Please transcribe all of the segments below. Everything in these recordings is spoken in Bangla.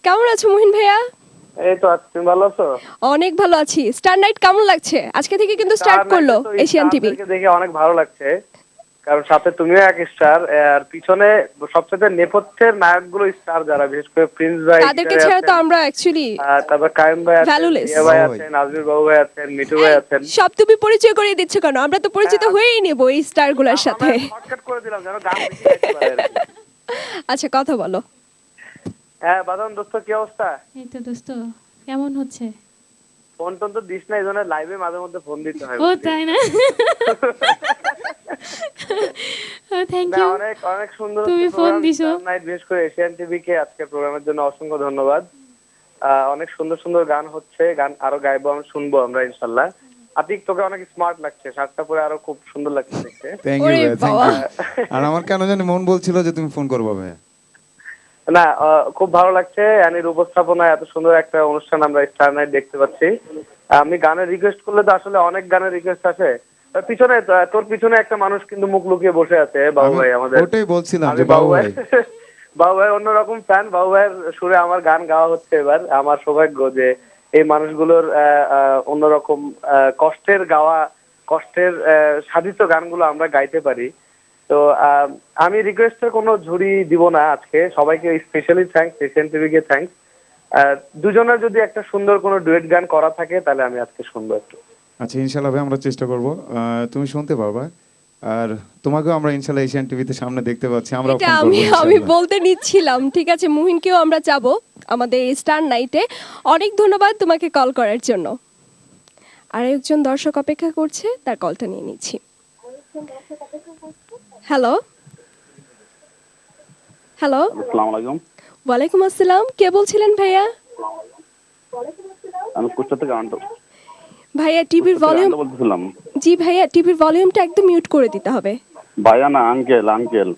কেমন আছো মুহিন ভাইয়া? এই তো আছি, তুমি ভালো আছো? অনেক ভালো আছি। স্টার নাইট কেমন লাগছে? আজকে থেকে কিন্তু স্টার্ট করলো এশিয়ান টিভি। দেখে অনেক ভালো লাগছে, কারণ সাথে তুমিও এক স্টার, আর পিছনে সবচেয়ে নেপথ্যের নায়কগুলো স্টার যারা, বিশেষ করে প্রিন্স ভাই, তাদেরকে ছাড়া তো আমরা অ্যাকচুয়ালি তারপর কায়েম ভাই আছেন, ভ্যালুলেস। জিয়া ভাই আছেন, নাজমুল বাবু ভাই আছেন, মিঠু ভাই আছেন। সব তুমি পরিচয় করে দিচ্ছ কেন? আমরা তো পরিচিত হয়েই নেব এই স্টারগুলোর সাথে। শর্টকাট করে দিলাম যেন গান বেশি গাইতে পারে আর কি। আচ্ছা, কথা বলো। হ্যাঁ বাদন দোস্ত, কি অবস্থা? এই তো দোস্ত, কেমন হচ্ছে? ফোন টোন তো দিস না, এই জন্য লাইভে মাঝে মধ্যে ফোন দিতে হয়। ও তাই না? Thank you. অনেক অনেক সুন্দর তুমি ফোন দিছো। নাইট, বিশেষ করে এশিয়ান টিভি কে আজকে প্রোগ্রামের জন্য অসংখ্য ধন্যবাদ। অনেক সুন্দর সুন্দর গান হচ্ছে, গান আরো গাইবো, আমরা শুনবো আমরা ইনশাআল্লাহ। আতিক, তোকে অনেক স্মার্ট লাগছে, শার্টটা পরে আরো খুব সুন্দর লাগছে দেখতে। থ্যাংক ইউ ভাই, থ্যাংক ইউ। আর আমার কেন জানি মন বলছিল যে তুমি ফোন করবে ভাই। না, খুব ভালো লাগছে। আনির উপস্থাপনায় এত সুন্দর একটা অনুষ্ঠান আমরা স্টার নাইট দেখতে পাচ্ছি। আমি গানের রিকোয়েস্ট করলে তো আসলে অনেক গানের রিকোয়েস্ট আছে। পিছনে তোর পিছনে একটা মানুষ কিন্তু মুখ লুকিয়ে বসে আছে, বাবু ভাই আমাদের। ওটাই বলছিলাম যে বাবু ভাই, বাবু ভাই অন্যরকম ফ্যান। বাবু ভাইয়ের সুরে আমার গান গাওয়া হচ্ছে এবার। আমার সৌভাগ্য যে এই মানুষগুলোর অন্যরকম কষ্টের গাওয়া, কষ্টের সাধিত গানগুলো আমরা গাইতে পারি। তো আমি রিকোয়েস্টের কোনো ঝুড়ি দিব না আজকে। সবাইকে স্পেশালি থ্যাঙ্কস, এশিয়ান টিভিকে থ্যাঙ্কস। দুজনের যদি একটা সুন্দর কোনো ডুয়েট গান করা থাকে তাহলে আমি আজকে শুনবো একটু। আচ্ছা ইনশাআল্লাহ ভাই, আমরা চেষ্টা করব। তুমি শুনতে পারবা, আর তোমাকেও আমরা ইনশাআল্লাহ এশিয়ান টিভিতে সামনে দেখতে পাচ্ছি। আমরা এটা আমি বলতে নিচ্ছিলাম। ঠিক আছে, মুহিনকেও আমরা যাব আমাদের স্টার নাইটে। অনেক ধন্যবাদ তোমাকে কল করার জন্য। আর একজন দর্শক অপেক্ষা করছে, তার কলটা নিয়ে নিচ্ছি। হ্যালো হ্যালো, আসসালামু আলাইকুম। ওয়ালাইকুম আসসালাম। কে বলছিলেন ভাইয়া? আমি কুষ্টিয়া থেকে আনন্দ। ভাইয়া টিভির ভলিউম বলতেছিলাম। জি ভাইয়া, টিভির ভলিউমটা একদম মিউট করে দিতে হবে। ভাইয়া না, আঙ্কেল আঙ্কেল।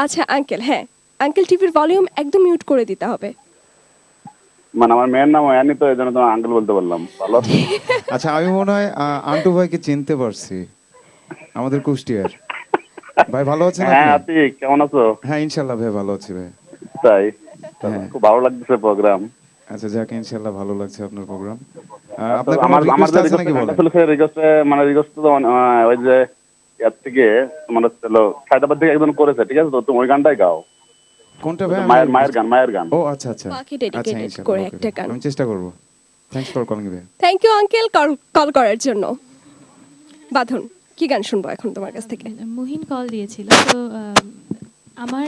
আচ্ছা আঙ্কেল, হ্যাঁ আঙ্কেল, টিভির ভলিউম একদম মিউট করে দিতে হবে। মানে আমার মেয়ের নাম অ্যানি, তো এই জন্য তোমার আঙ্কেল বলতে বললাম। ভালো। আচ্ছা, আমি মনে হয় আন্টু ভাইকে চিনতে পারছি, আমাদের কুষ্টিয়ার ভাই। ভালো আছেন আপনি? হ্যাঁ আপনি কেমন আছো? হ্যাঁ ইনশাআল্লাহ ভাই, ভালো আছি ভাই। তাই? হ্যাঁ। খুব ভালো লাগতেছে প্রোগ্রাম। আচ্ছা যাক, ইনশাআল্লাহ ভালো লাগছে আপনার প্রোগ্রাম। তো আপনার কোনো রিকোয়েস্ট আছে নাকি বলেন? রিকোয়েস্ট তো ওই যে এর থেকে তোমার হলো হায়দ্রাবাদ থেকে একজন করেছে, ঠিক আছে? তো তুমি ওই গানটাই গাও। কোনটা ভাই? মায়ের গান। ও আচ্ছা আচ্ছা বাকি আচ্ছা, ডেডিকেটেড ইনশাআল্লাহ, করে ওকে, একটা গান। আমি চেষ্টা করব। থ্যাঙ্কস ফর কলিং ভাই। থ্যাংক ইউ আঙ্কেল কল করার জন্য। বাঁধন, কি গান শুনবো এখন তোমার কাছ থেকে? মুহিন কল দিয়েছিল, তো আমার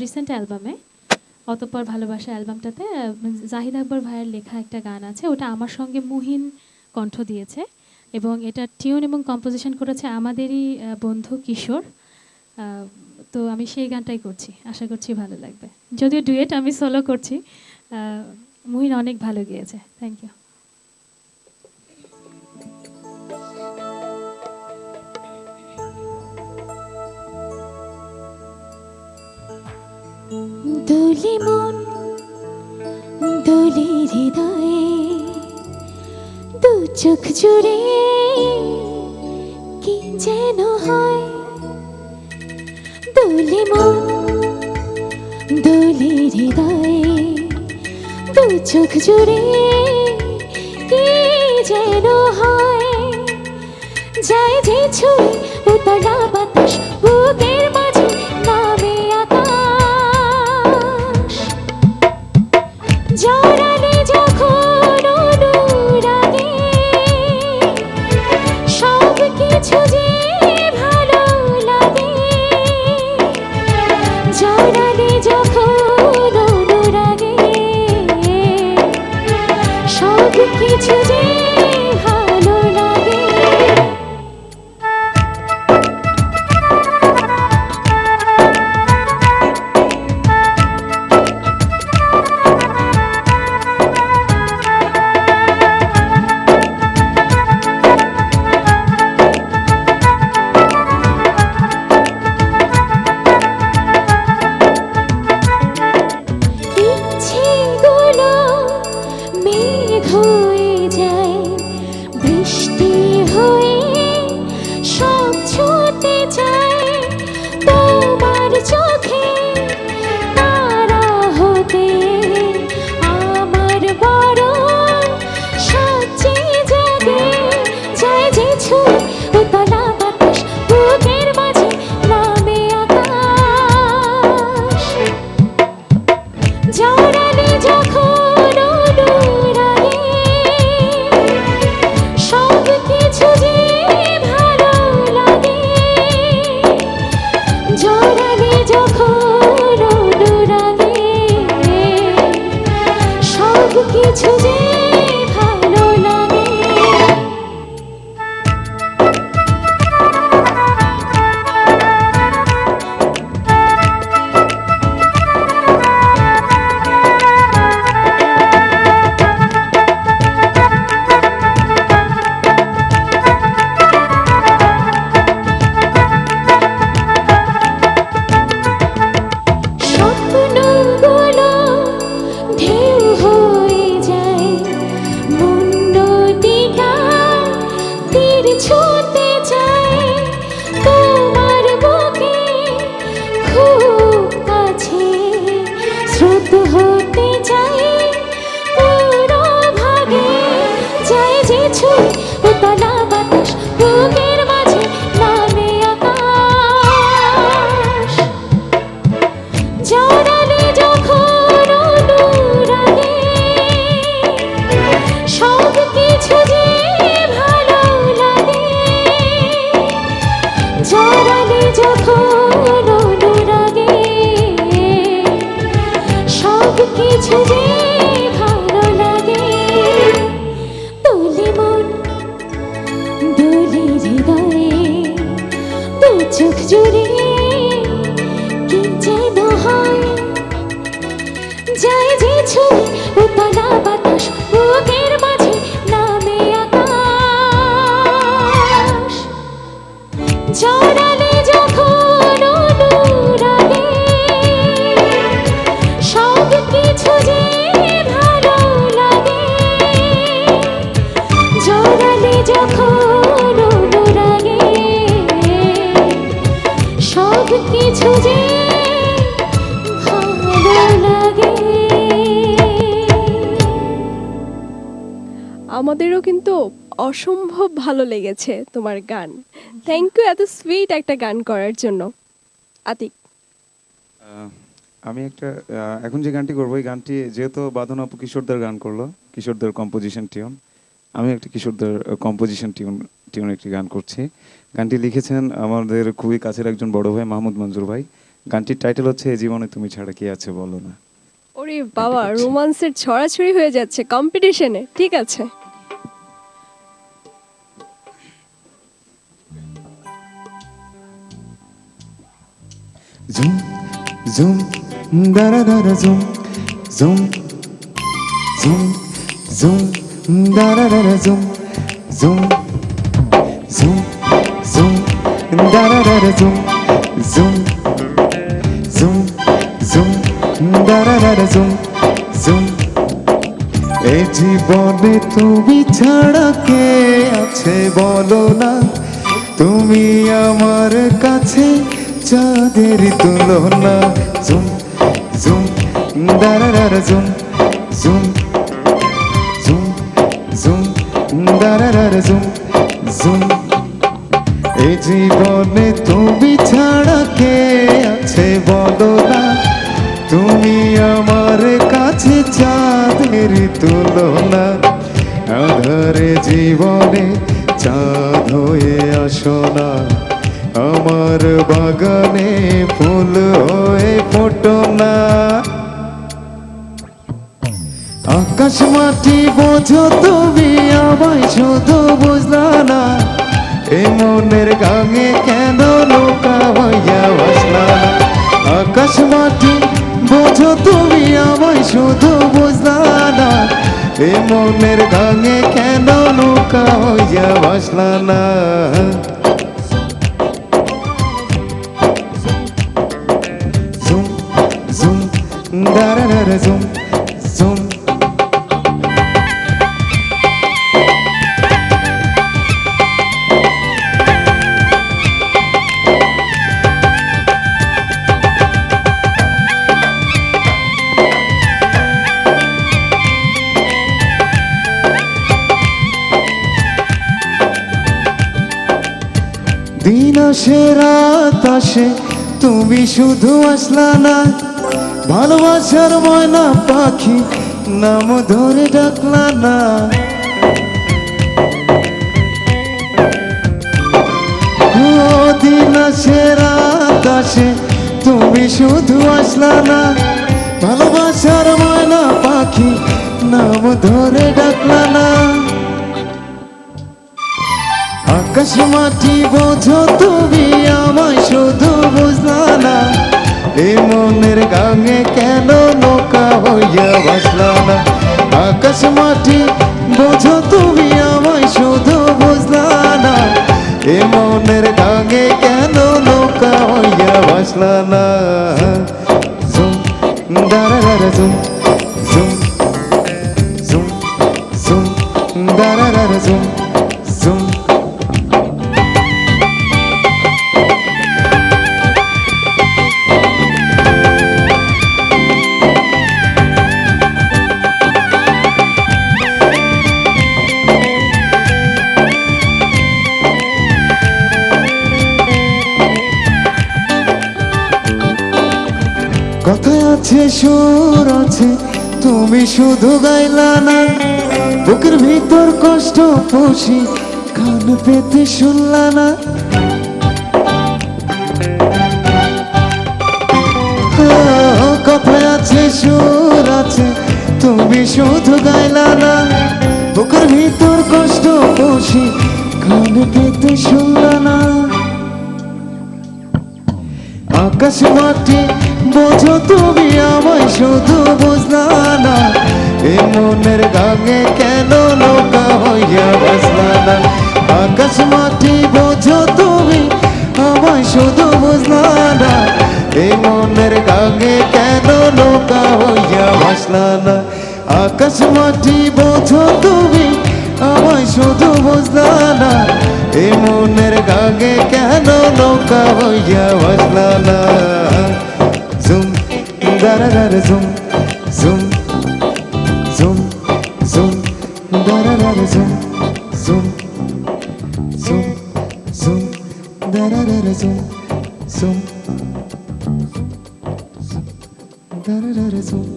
রিসেন্ট অ্যালবামে অতঃপর ভালোবাসা অ্যালবামটাতে জাহিদ আকবর ভাইয়ের লেখা একটা গান আছে, ওটা আমার সঙ্গে মুহিন কণ্ঠ দিয়েছে এবং এটা টিউন এবং কম্পোজিশন করেছে আমাদেরই বন্ধু কিশোর। তো আমি সেই গানটাই করছি, আশা করছি ভালো লাগবে। যদিও ডুয়েট আমি সোলো করছি, মুহিন অনেক ভালো গেয়েছে। Thank you. দোলে মন দোলে হৃদয়ে, দু চোখ জুড়ে কি যেন হয়। দোলে মন দোলে হৃদয়ে, দু চোখ জুড়ে কি যেন হয়। যায় যে ছুঁয়ে উতলা বাতাস, বুকের মাঝে নামে আকাশ। জড়ালে যখন অনুরাগে, সব কিছু যে ভালো লাগে। জড়ালে যখন অনুরাগে, সব কিছু যে ভালো লাগে। ইচ্ছেগুলো মেঘ হয়ে যায়, বৃষ্টি হয়ে সব ছুটে যায় তোমার চোখে। তারা হতে জড়ালে যখন অনুরাগে সব কিছু যে ভালো লাগে, জড়ালে যখন অনুরাগে সব কিছু যে ভালো লাগে। স্বপ্নগুলো ঢেউ হয়ে যায়, মন নদীটার তীর ছুঁতে চায়, তোমার বুকে খুব কাছে স্রোত হতে চায়, পুরো ভাগে যায় যে ছুঁয়ে উতলা বাতাস, বুকের মাঝে নামে আকাশ। জড়ালে যখন অনুরাগে সব কিছু যে ভালো লাগে, জড়ালে যখন অনুরাগে সব কিছু যে ভালো লাগে। তুলে মন দুলি হৃদয়ে দু চোখ জুড়ে কি যেন হয়, যায় যে ছুঁয়ে উতলা বাতাস, বুকের মাঝে নামে আকাশ। জড়ালে যখন অনুরাগে সব কিছু যে ভালো লাগে, জড়ালে যখন অনুরাগে সব কিছু যে ভালো লাগে। আমাদেরও কিন্তু অসম্ভব ভালো লেগেছে তোমার গান। থ্যাংক ইউ এত সুইট একটা গান করার জন্য। আতিক, আমি একটা এখন যে গানটি করবো, এই গানটি যেহেতু বাঁধন আপু কিশোরদার গান করলো, কিশোরদার কম্পোজিশন টিউন, আমি একটা কিশোরদার কম্পোজিশন টিউন একটি গান করছি। গানটি লিখেছেন আমাদের খুবই কাছের একজন বড় ভাই মাহমুদ মঞ্জুর ভাই। গানটির টাইটেল হচ্ছে এ জীবনে তুমি ছাড়া কি আছে বলো না। ওরে বাবা, রোমান্সের ছড়াছড়ি হয়ে যাচ্ছে কম্পিটিশনে। ঠিক আছে, Zoom, zoom, da da da da zoom, zoom, zoom, zoom, da da da da zoom, zoom, zoom, zoom, da da da da zoom, zoom, zoom, zoom, da da da da zoom, zoom. এই জীবনে তুমি ছাড়া কে আছে বলো না, তুমি আমার কাছে চাঁদের তুলনা। জুম জুম দারারা জুম জুম জুম জুম দারারা জুম জুম। এই জীবনে তুমি ছাড়া কে আছে বলো না, তুমি আমার কাছে চাঁদের তুলনা। আধারে জীবনে চাঁদ হয়ে আসো না, আমার বাগানে ফুল হয়ে ফোটো না। আকাশ মাটি বোঝো তুমি, আমায় শুধু বুঝলা না, এ মনের গাঙে কেন নৌকা হইয়া ভাসলা না। আকাশ মাটি বোঝো তুমি, আমায় শুধু বুঝলা না, এ মনের গাঙে কেন নৌকা হইয়া ভাসলা না। Zoom, zoom, da da da da zoom, zoom. দিন আসে রাত আসে, তুমি শুধু আসলা না, ভালোবাসার ময়না পাখি নাম ধরে ডাকলা না দিন আসে রাত আসে তুমি শুধু আসলা না ভালোবাসার ময়না পাখি নাম ধরে ডাকলা না আকাশ মাটি বোঝো তুমি আমায় শুধু বুঝলা না এই মনের গাঙে কেন নৌকা হইয়া ভাসলা না আকাশ মাটি বোঝো তুমি আমায় শুধু বুঝলা না এই মনের গাঙে কেন নৌকা হইয়া ভাসলা না জুম দারা দারা জুম জুম জুম জুম দারা দারা জুম জুম কথায় আছে সুর আছে তুমি শুধু গাইলা না বুকের ভিতর কষ্ট পুষি কান পেতে শুনলা না কথায় আছে সুর আছে তুমি শুধু গাইলা না বুকের ভিতর কষ্ট পুষি কান পেতে শুনলা না আকাশ মাটি বোঝো তুমি আমায় শুধু বুঝলা না এ মনের গাঙে কেন নৌকা হইয়া ভাসলা না আকাশ মাটি বোঝো তুমি আমায় শুধু বুঝলা না এ মনের গাঙে কেন নৌকা হইয়া ভাসলা না আকাশ মাটি বোঝো তুমি আমায় শুধু বুঝলা না এ মনের গাঙে কেন নৌকা হইয়া ভাসলা না জুম দারা দারা জুম জুম জুম জুম দারা দারা জুম জুম জুম জুম দারা দারা জুম জুম দারা দারা জুম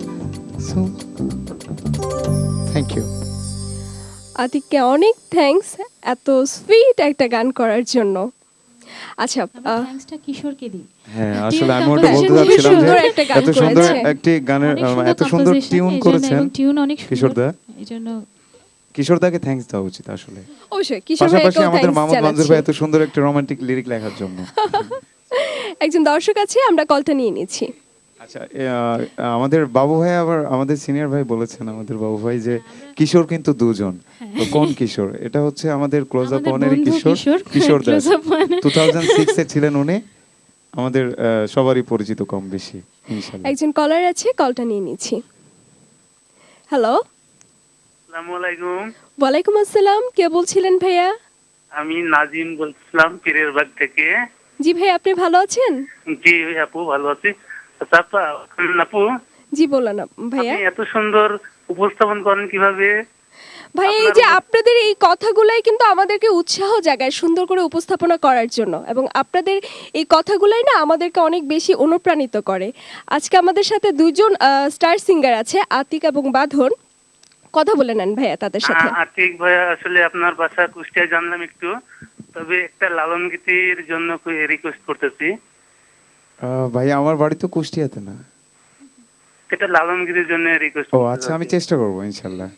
জুম থ্যাংক ইউ আতিককে অনেক থ্যাঙ্কস এত সুইট একটা গান করার জন্য। আচ্ছা থ্যাঙ্কসটা কিশোরকে দিই। হ্যাঁ আসলে আমি ওটা composition বলতে খুবই যাচ্ছিলাম যে সুন্দর একটা গান এত সুন্দর করেছে। একটি গানের অনেক সুন্দর এত সুন্দর composition, টিউন এইজন্য, করেছেন এবং টিউন অনেক সুন্দর, কিশোরদা। এইজন্য কিশোরদাকে থ্যাঙ্কস দেওয়া উচিত আসলে। অবশ্যই কিশোর পাশাপাশি ভাইকেও আমাদের thanks মাহমুদ মঞ্জুর জানাচ্ছি। ভাই এত সুন্দর একটা রোমান্টিক লিরিক লেখার জন্য। একজন দর্শক আছে, আমরা কলটা নিয়ে নিচ্ছি। আচ্ছা আমাদের বাবু ভাই আবার আমাদের সিনিয়র ভাই বলেছেন আমাদের বাবু ভাই যে কিশোর কিন্তু দুজন, তো কোন কিশোর? এটা হচ্ছে আমাদের ক্লোজ আপ আমাদের ওয়ানেরই বন্ধু কিশোর, Kishore Das. Close Up One। 2006 এ ছিলেন উনি, আমাদের সবারই পরিচিত কম বেশি ইনশাআল্লাহ। একজন কলার আছে, কলটা নিয়ে নিচ্ছি। হ্যালো, আসসালামু আলাইকুম। ওয়ালাইকুম আসসালাম, কে বলছিলেন ভাইয়া? আমি নাজিম বলছিলাম পীরের বাগ থেকে। জি ভাই, আপনি ভালো আছেন? জি আপু, ভালো আছি। আচ্ছা আপু, জি বললাম ভাইয়া। আপনি এত সুন্দর উপস্থাপন করেন কিভাবে? ভাই এই যে আপনাদের এই কথাগুলাই কিন্তু আমাদেরকে উৎসাহ জাগায় সুন্দর করে উপস্থাপনা করার জন্য, এবং আপনাদের এই কথাগুলাই না আমাদেরকে অনেক বেশি অনুপ্রাণিত করে। আজকে আমাদের সাথে দুজন স্টার সিঙ্গার আছে, আতিক এবং বাঁধন। কথা বলে নেন ভাইয়া তাদের সাথে। আতিক ভাইয়া, আসলে আপনার বাসা কুষ্টিয়া জানলাম একটু, তবে একটা লালন গীতির জন্য রিকোয়েস্ট করতেছি। ভাই আমার বাড়ি তো কুষ্টিয়াতে না। এটা লালন গীতির জন্য রিকোয়েস্ট। ও আচ্ছা, আমি চেষ্টা করবো ইনশাআল্লাহ।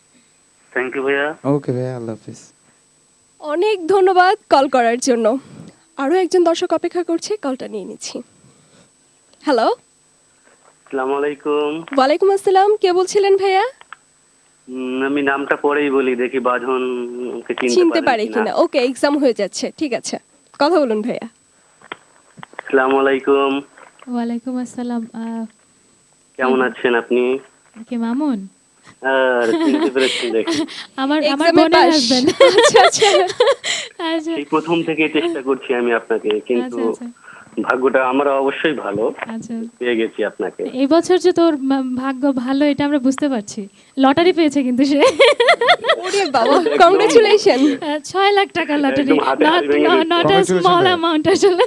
থ্যাংক ইউ ভাইয়া। ওকে ভাইয়া, আল্লাহ হাফেজ। অনেক ধন্যবাদ কল করার জন্য। আরো একজন দর্শক অপেক্ষা করছে, কলটা নিয়ে নিচ্ছি। হ্যালো, আসসালামু আলাইকুম। ওয়ালাইকুম আসসালাম, কে বলছিলেন ভাইয়া? আমি নামটা পরেই বলি, দেখি বাঁধন চিনতে পারে কিনা। ওকে, এক্সাম হয়ে যাচ্ছে, ঠিক আছে, কথা বলুন ভাইয়া। আসসালামু আলাইকুম। ওয়ালাইকুম আসসালাম। কেমন আছেন আপনি? কে মামুন? আর চিনতে পেরেছেন দেখি। আমার Exam-এ বোনের pass। হাজবেন্ড। আচ্ছা আচ্ছা, আচ্ছা এই প্রথম থেকে চেষ্টা করছি আমি আপনাকে, কিন্তু আচ্ছা, ভাগ্যটা আমার অবশ্যই ভালো, আচ্ছা। পেয়ে গেছি আপনাকে। এই বছর যে তোর ভাগ্য ভালো এটা আমরা বুঝতে পারছি। লটারি পেয়েছে কিন্তু সে। ওরে বাবা, কংগ্রেচুলেশন। 6 লাখ টাকা লটারি, একদম হাতে হাত ভেঙে দিচ্ছে। Not a small Congratulations, amount আসলে।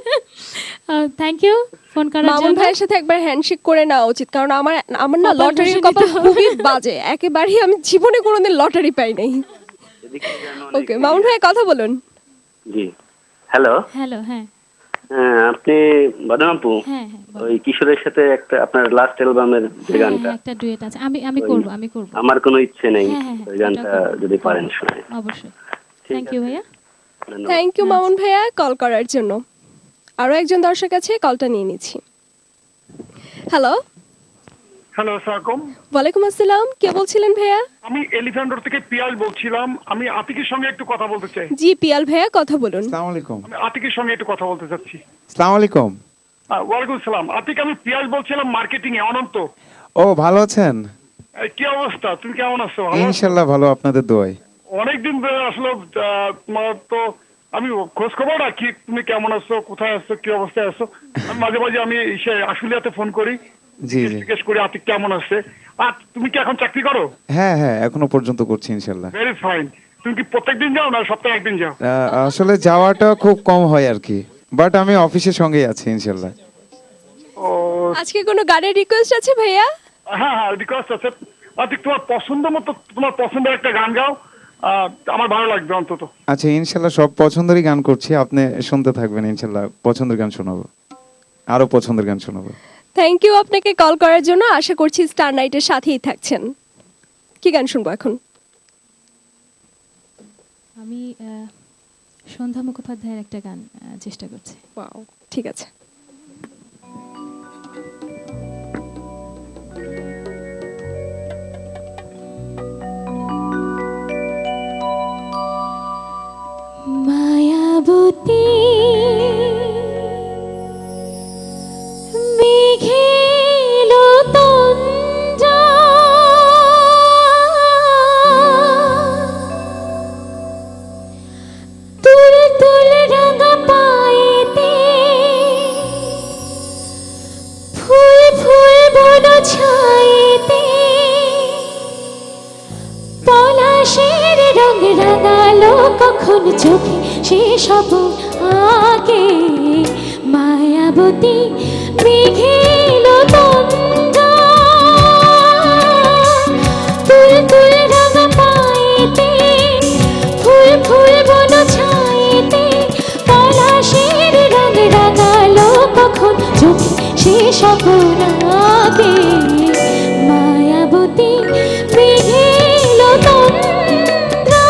Thank you. ফোন করার মামুন জন্য। ভাইয়ের সাথে একবার হ্যান্ডশেক করে নেওয়া উচিত, কারণ আমার আমার না কপাল লটারির বসে কপাল নিতে হবে। খুবই বাজে, একেবারেই আমি জীবনে কোনোদিন লটারি পাই নাই। ওকে মামুন ভাই কথা বলুন। জি হ্যালো। হ্যালো, হ্যাঁ হ্যাঁ, আপনি বাদাম আপু হ্যাঁ হ্যাঁ বলো। ওই কিশোরের সাথে একটা আপনার লাস্ট অ্যালবামের যে হ্যাঁ, গানটা, হ্যাঁ, একটা ডুয়েট আছে, আমি ওই- করব, আমি করব। আমার কোনো ইচ্ছে নেই, হ্যাঁ, হ্যাঁ, হ্যাঁ, ওই গানটা ওটা করবো। যদি পারেন শোনায়। অবশ্যই। থ্যাংক ইউ ভাইয়া। ধন্যবাদ। থ্যাংক ইউ মামুন ভাইয়া কল করার জন্য। আরো একজন দর্শক আছে, কলটা নিয়ে নিচ্ছি। হ্যালো, হ্যালো, আসসালাম। ওয়ালাইকুম আসসালাম, কে বলছিলেন ভাইয়া? আমি এলিফ্যান্ট রোড থেকে পিয়াল বলছিলাম। আমি আতিকের সঙ্গে একটু কথা বলতে চাই। জি পিয়াল ভাইয়া কথা বলুন। আসসালামু আলাইকুম। আমি আতিকের সঙ্গে একটু কথা বলতে চাচ্ছি। আসসালামু আলাইকুম। ওয়ালাইকুম সালাম। আতিক, আমি পিয়াল বলছিলাম মার্কেটিং এ, অনন্ত। ও ভালো আছেন? কি অবস্থা, তুমি কেমন আছো? ভালো আছো? ইনশাল্লাহ ভালো, আপনাদের দোয়ায়। অনেকদিন ধরে আসলে তোমার তো আমি খোঁজ খবর রাখি, তুমি কেমন আছো, কোথায় আছো, কি অবস্থায় আছো। আমি মাঝে মাঝে আমি আশুলিয়াতে ফোন করি, জি জি। জিজ্ঞেস করি আতিক কেমন আছে। আর তুমি কি এখন চাকরি করো? হ্যাঁ হ্যাঁ, এখনো পর্যন্ত করছি ইনশাল্লাহ। Very fine. তুমি কি প্রত্যেকদিন যাও না সপ্তাহে একদিন যাও? আসলে যাওয়াটা খুব কম হয় আর কি, বাট আমি অফিসের সঙ্গেই আছি ইনশাল্লাহ। ও আজকে কোনো গানের রিকোয়েস্ট আছে ভাইয়া? হ্যাঁ হ্যাঁ, রিকোয়েস্ট আছে। আতিক, তোমার পছন্দ মতো তোমার পছন্দের একটা গান গাও, আমার ভালো লাগবে অন্তত। আচ্ছা ইনশাল্লাহ সব পছন্দেরই গান করছি, আপনি শুনতে থাকবেন ইনশাল্লাহ। পছন্দের গান শোনাবো, আরো পছন্দের গান শোনাবো। থ্যাংক ইউ আপনাকে কল করার জন্য। আশা করছি স্টার নাইটের সাথেই থাকছেন। কি গান শুনবো এখন? আমি সন্ধ্যা মুখোপাধ্যায়ের একটা গান চেষ্টা করছি। ওয়াও, ঠিক আছে। মায়াবতী মেঘেলো তঞ্জা তুল তুল রাঙা পায়েতে ফুল ফুল বন ছায়েতে পলাশের রং রাঙালো কখন চোখে সে সব আগে মায়াবতী মেঘেলো তঞ্জা তুল তুল রাঙা পায়েতে ফুল ফুল বন ছায়েতে পলাশের রং রাঙালো কখন চোখে সে সব আগে মায়াবতী মেঘেলো তন্দ্রা।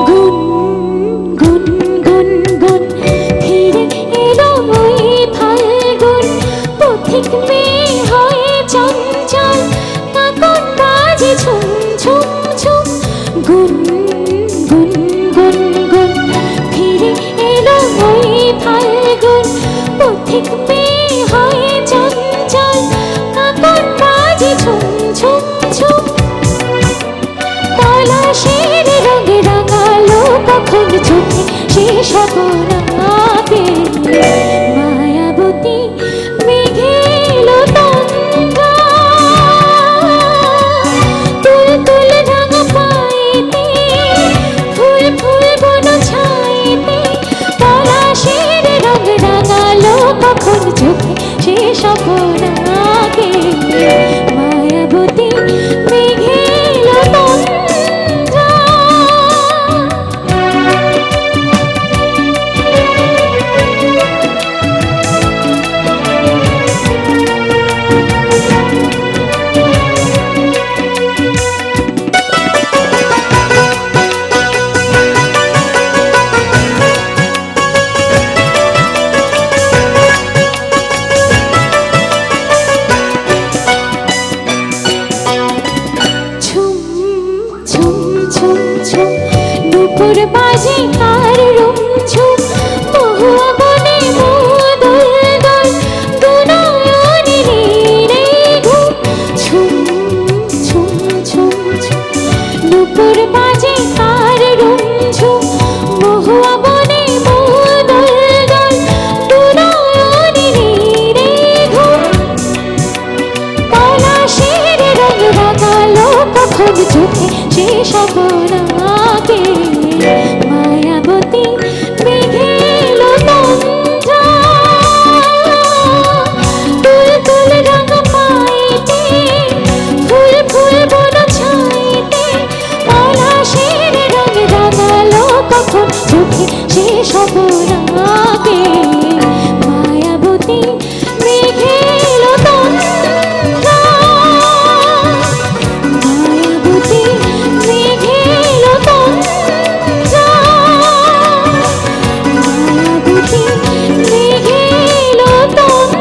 গুন গুন গুন গুন ফিরে এলো ওই ফাল্গুন পথিক মেয়ে হয়ে চঞ্চল কাকন বাজে ঝুম ঝুম ঝুম গুন গুন গুন গুন ফিরে এলো ওই ফাল্গুন পথিক মেয়ে হয়ে চঞ্চল কাকন বাজে ঝুম ঝুম ঝুম পলাশের রঙে রাঙালো কখন চোখে সে সপন আগে মায়াবতী মেঘেলো তন্দ্রা তুল তুল রাঙা পায়েতে ফুল ফুল বন ছায়েতে পলাশের রঙ রাঙালো কখন চোখে সে সপন আগে মায়াবতী মেঘেলো তন্দ্রা। ঝুম ঝুম ঝুম ঝুম দুপুর বাজে কার রুম ঝুম মহুয়া বনে মধুর দল দুনয়নে রে ঘুম দুপুর বাজে কার রুমঝুম মহুয়া বনে মূল দল দুনয়নে রে ঘুম পলাশের রঙ রাঙালো কখন চোখে সে স্বপনাকে মায়াবতী মেঘে এলো তন্দ্রা তুল তুল রঙ পাইতে ফুল ফুল বন ছাইতে পলাশের রঙ রাঙালো কখন চোখে সে স্বপনাকে মায়াবতী মেঘে এলো তন্দ্রা মায়াবতী মেঘে এলো তন্দ্রা মায়াবতী মেঘে এলো তন্দ্রা।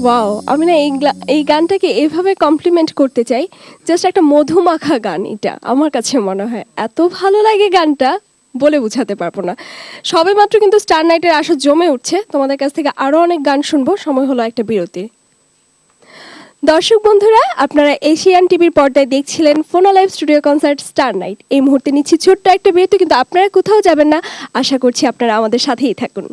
ওয়াও, আমি না এই গানটাকে এভাবে কমপ্লিমেন্ট করতে চাই, জাস্ট একটা মধুমাখা গান। এটা আমার কাছে মনে হয় এত ভালো লাগে গানটা, বলে বোঝাতে পারবো না। সবে মাত্র কিন্তু স্টার নাইটের আসর জমে উঠছে, তোমাদের কাছ থেকে আরও অনেক গান শুনবো। সময় হলো একটা বিরতির। দর্শক বন্ধুরা, আপনারা এশিয়ান টিভির পর্দায় দেখছিলেন ফোনা live studio concert star night. এই মুহূর্তে নিচ্ছি ছোট্ট একটা বিরতি, কিন্তু আপনারা কোথাও যাবেন না, আশা করছি আপনারা আমাদের সাথেই থাকুন।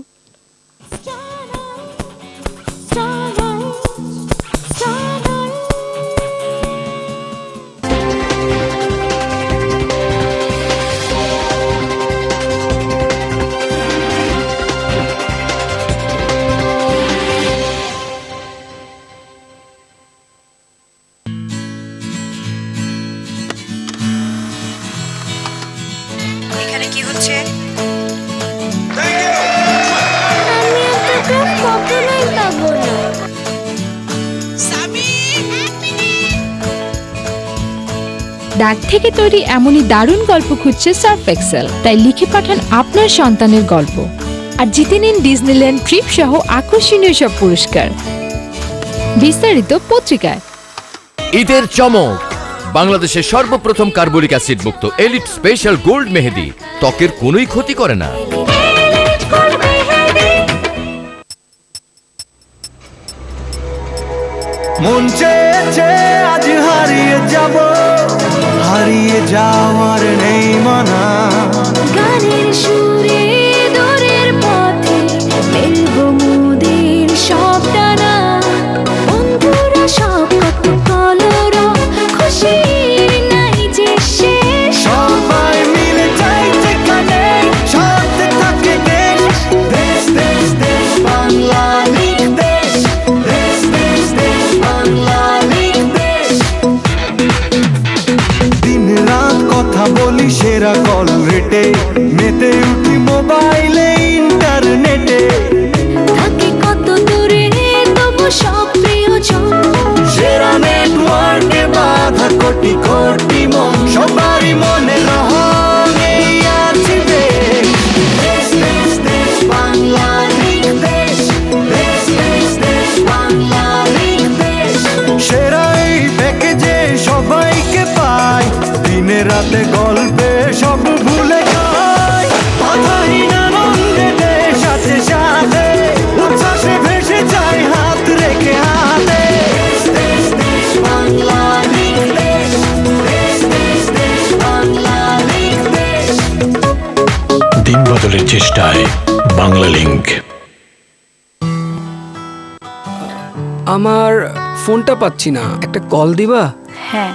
এখানে কি হচ্ছে? দাগ থেকে তৈরি এমনই দারুণ গল্প খুঁজছে সার্ফ এক্সেল, তাই লিখে পাঠান আপনার সন্তানের গল্প আর জিতে নিন ডিজনিল্যান্ড ট্রিপ সহ আকর্ষণীয় সব পুরস্কার। বিস্তারিত পত্রিকায়। ঈদের চমক, বাংলাদেশের সর্বপ্রথম কার্বলিক অ্যাসিড মুক্ত এলিট স্পেশাল গোল্ড মেহেদি, ত্বকের কোনোই ক্ষতি করে না। মন চেয়েছে আজ হারিয়ে যাব, হারিয়ে যাওয়ার নেই মানা। গানের সুরে দূরের পথে মেলবো মোদের সব টানা, বন্ধুরা সব কত কলরা, খুশির নাই যে শেষ। সবাই মিলে যাই যেখানে, শান্তি থাকে দেশ। দেশ দেশ দেশ বাংলা লিখ দেশ, দেশ দেশ দেশ বাংলা লিখ দেশ। দিন রাত কথা বলি সেরা কল রেটে, মেতে উঠি মোবাইলে ইন্টারনেটে। থাকে কত দূরে তবু সব প্রিয়জন, সেরা নেটওয়ার্কে বাধা কোটি কোটি মন, সবারই মনে রহন এই আছে দেশ। দেশ দেশ দেশ বাংলা লিখ দেশ, দেশ দেশ দেশ বাংলা লিখ দেশ। সেরা এই প্যাকেজে সবাইকে পাই, দিনে রাতে গল্পে সব ভুলে যাই। কথাহীন আনন্দে দেশ আছে সাথে, উচ্ছ্বাসে ভেসে যায় হাত রেখে হাতে। দেশ দেশ দেশ বাংলা লিখ দেশ, দেশ দেশ দেশ বাংলা লিখ দেশ। দিন বদলের চেষ্টায় বাংলা লিংক। আমার ফোনটা পাচ্ছি না, একটা কল দিবা? হ্যাঁ,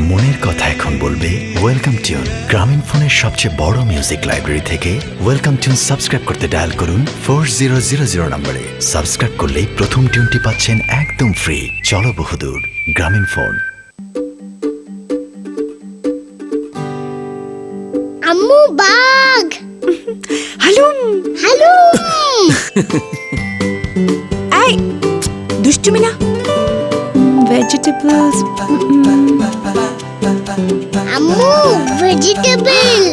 মনের কথা এখন বলবে ওয়েলকাম টিউন। গ্রামীণ ফোনের সবচেয়ে বড় মিউজিক লাইব্রেরি থেকে ওয়েলকাম টিউন সাবস্ক্রাইব করতে ডায়াল করুন 4000 নম্বরে। সাবস্ক্রাইব করলেই প্রথম টিউনটি পাচ্ছেন একদম ফ্রি। চলো বহুদূর, গ্রামীণ ফোন। আম্মু বাঘ। হালুম হালুম। এই দুষ্টুমি না। ভেজিটেবলস। আম্মু ভেজিটেবল।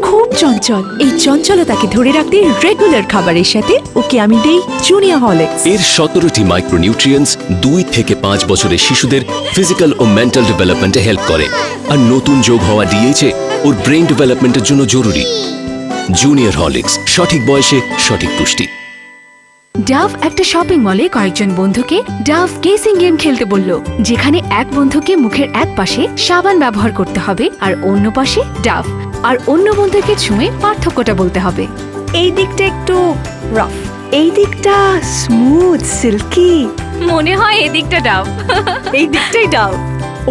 খুব চঞ্চল, এই চঞ্চলতাকে ধরে রাখতে রেগুলার খাবারের সাথে ওকে আমি দেই জুনিয়া হরলিক্স। এর 17টি মাইক্রোনিউট্রিয়েন্টস 2 থেকে 5 বছরের শিশুদের ফিজিক্যাল ও মেন্টাল ডেভেলপমেন্টে হেল্প করে, আর নতুন যোগ হওয়া ডিএইচএ ওর ব্রেন ডেভেলপমেন্টের জন্য জরুরি। জুনিয়র হরলিক্স, সঠিক বয়সে সঠিক পুষ্টি। ডাভ একটা শপিং মলে কয়েকজন বন্ধুকে ডাভ কেসিং গেম খেলতে বলল, যেখানে এক বন্ধুকে মুখের এক পাশে সাবান ব্যবহার করতে হবে আর অন্য পাশে ডাভ, আর অন্য বন্ধুকে ছুঁয়ে পার্থক্যটা বলতে হবে। এই দিকটা একটু রাফ, এই দিকটা স্মুথ সিল্কি, মনে হয় এই দিকটা ডাভ, এই দিকটাই ডাভ।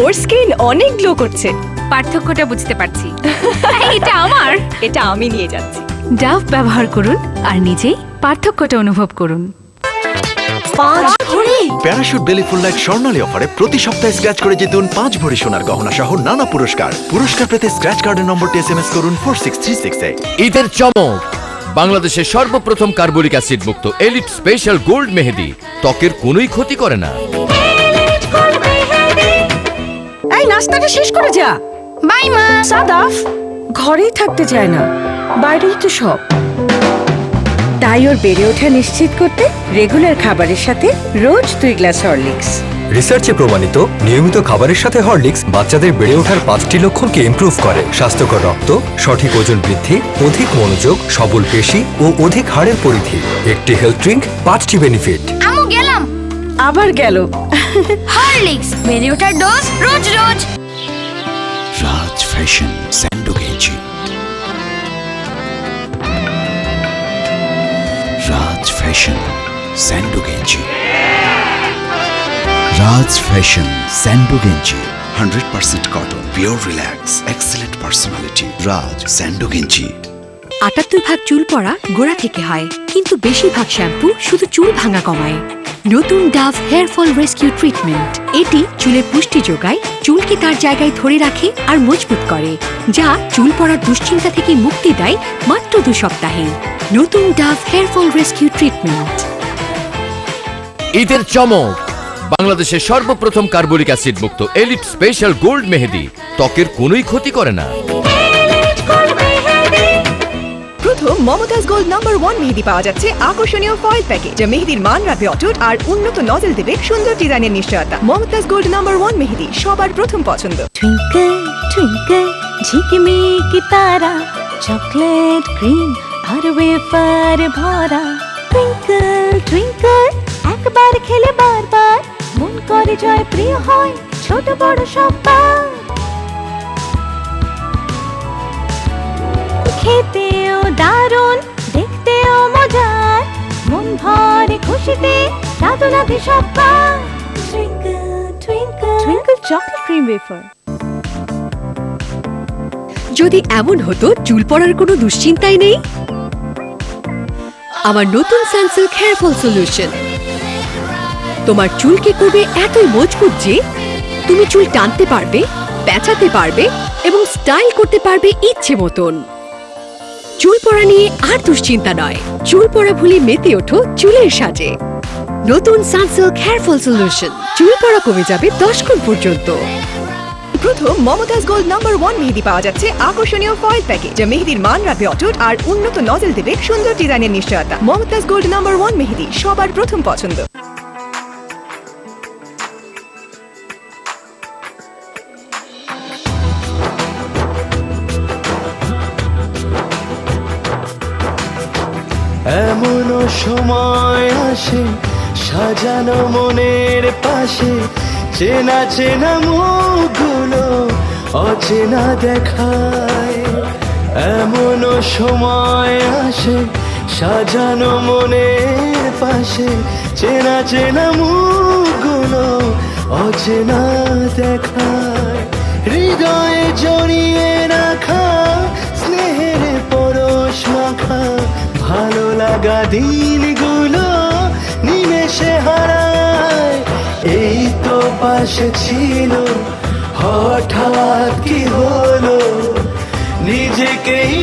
ওর স্কিন অনেক গ্লো করছে, পার্থক্যটা বুঝতে পারছি। এটা আমার, এটা আমি নিয়ে যাচ্ছি। ডাভ ব্যবহার করুন আর নিজেই পার্থক্যটা অনুভব করুন। প্যারাশুট বেলি ফুল লাইট স্বর্ণালী অফারে প্রতি সপ্তাহে স্ক্র্যাচ করে জিতুন 5 ভরি সোনার গহনা সহ নানা পুরস্কার। পুরস্কার পেতে স্ক্র্যাচ কার্ডের নম্বরটি SMS করুন 46366 এ। ঈদের চমক, বাংলাদেশের সর্বপ্রথম কার্বলিক অ্যাসিড মুক্ত এলিট স্পেশাল গোল্ড মেহেদি ত্বকের কোনোই ক্ষতি করে না। এই নাস্তাটা শেষ করে যা। বাই মা। সাদাফ ঘরেই থাকতে চায় না, বাইরেই তো সব। তাই ওর বেড়ে ওঠা নিশ্চিত করতে রেগুলার খাবারের সাথে রোজ 2 গ্লাস হরলিক্স। রিসার্চে প্রমাণিত নিয়মিত খাবারের সাথে হরলিক্স বাচ্চাদের বেড়ে ওঠার 5টি লক্ষণকে ইমপ্রুভ করে: স্বাস্থ্যকর রক্ত, সঠিক ওজন বৃদ্ধি, অধিক মনোযোগ, সবল পেশি ও অধিক হাড়ের পরিধি। একটি হেলথ ড্রিঙ্ক, 5টি বেনিফিট। আমু গেলাম। আবার গেল। হরলিক্স বেড়ে ওঠার ডোজ রোজ রোজ। রাজ ফ্যাশন স্যান্ডো গেঞ্জি। রাজ ফ্যাশন স্যান্ডো গেঞ্জি। রাজ ফ্যাশন স্যান্ডো গেঞ্জি 100% cotton, pure relax, excellent personality. Raj স্যান্ডো গেঞ্জি। 78% চুল পড়া গোড়া থেকে হয়, কিন্তু বেশিরভাগ শ্যাম্পু শুধু চুল ভাঙা কমায়। নতুন Dove hair fall rescue treatment, এটি চুলের পুষ্টি যোগায়, চুলকে তার জায়গায় ধরে রাখে আর মজবুত করে, যা চুল পড়ার দুশ্চিন্তা থেকে মুক্তি দেয় মাত্র 2 সপ্তাহে। নতুন Dove hair fall rescue treatment. ঈদের চমক, বাংলাদেশের সর্বপ্রথম কার্বলিক অ্যাসিড মুক্ত এলিট স্পেশাল গোল্ড মেহেদি ত্বকের কোনোই ক্ষতি করে না। প্রথম মমতাজ গোল্ড নাম্বার 1 মেহেদি পাওয়া যাচ্ছে আকর্ষণীয় ফয়েল প্যাকেজ, যা মেহেদির মান রাখবে অটুট আর উন্নত নজল দেবে সুন্দর ডিজাইনের নিশ্চয়তা। মমতাজ গোল্ড নাম্বার 1 মেহেদি সবার প্রথম পছন্দ। টুইঙ্কল টুইঙ্কল ঝিকমিকি তারা, চকলেট ক্রিম আর ওয়েফার ভরা। টুইঙ্কল টুইঙ্কল একবার খেলে বারবার মন করে জয়, প্রিয় হয় ছোট বড় সবার। খেতেও দারুণ, দেখতেও মজার, মন ভরে খুশিতে দাদু লাগে সবার। Twinkle twinkle twinkle chocolate cream wafer. যদি এমন হতো চুল পড়ার কোনো দুশ্চিন্তাই নেই, আমার নতুন সানসিল্ক হেয়ার ফল সলিউশন তোমার চুলকে করবে এতই মজবুত যে তুমি চুল টানতে পারবে, পেঁচাতে পারবে এবং স্টাইল করতে পারবে ইচ্ছে মতন। চুল পড়া নিয়ে আর দুশ্চিন্তা নয়, চুল পড়া ভুলে মেতে ওঠো চুলের সাজে। নতুন সানসিল্ক হেয়ার ফল সলিউশন, চুল পড়া কমে যাবে 10 গুণ পর্যন্ত। প্রথম মমতাজ গোল্ড নাম্বার 1 মেহেদি পাওয়া যাচ্ছে আকর্ষণীয় ফয়েল প্যাকেজ, যা মেহেদির মান রাখবে অটুট আর উন্নত নজল দেবে সুন্দর ডিজাইনের নিশ্চয়তা। মমতাজ গোল্ড নাম্বার 1 মেহেদি সবার প্রথম পছন্দ। এমনও সময় আসে সাজানো মনের পাশে, চেনা চেনা মুখগুলো অচেনা দেখায়। এমনও সময় আসে সাজানো মনের পাশে, চেনা চেনা মুখগুলো অচেনা দেখায়। হৃদয়ে জড়িয়ে রাখা স্নেহের পরশ মাখা, ভালো লাগা দিনগুলো নিমেষে হারায়। এই তো পাশে ছিল, হঠাৎ কি হলো, নিজেকেই